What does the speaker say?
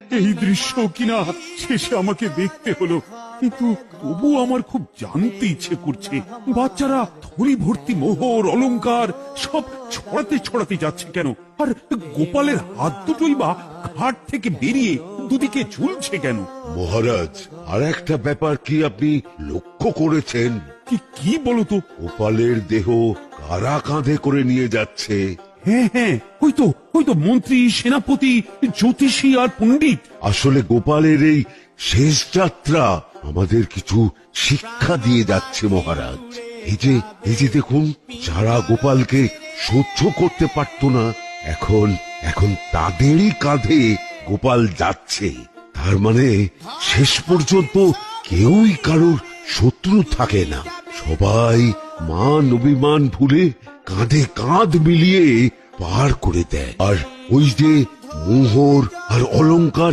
এই দৃশ্য কিনা শেষে আমাকে দেখতে হলো, কিন্তু তবু আমার খুব জানতে ইচ্ছে করছে বাচ্চারা থলি ভর্তি মোহর অলংকার সব ছড়াতে ছড়াতে যাচ্ছে কেন, আর গোপালের হাত দুটোই বা ঘাট থেকে বেরিয়ে দুদিকে ঝুলছে কেন? মহারাজ, আর একটা ব্যাপার কি আপনি লক্ষ্য করেছেন? কি কি বলতো? গোপালের দেহ কারা কাঁধে করে নিয়ে যাচ্ছে? হ্যাঁ হ্যাঁ, ওই তো মন্ত্রী, সেনাপতি, জ্যোতিষী আর পণ্ডিত। আসলে গোপালের এই শেষ যাত্রা আমাদের কিছু শিক্ষা দিয়ে যাচ্ছে মহারাজ। এই যে দেখুন, যারা গোপালকে সহ্য করতে পারত না, এখন এখন তাদেরই কাঁধে গোপাল যাচ্ছে। তার মানে শেষ পর্যন্ত কেউই কারোর শত্রু থাকে না, সবাই মান অভিমান ভুলে কাঁধে কাঁধ মিলিয়ে পার করে দেয়। আর ওই যে মোহর আর অলংকার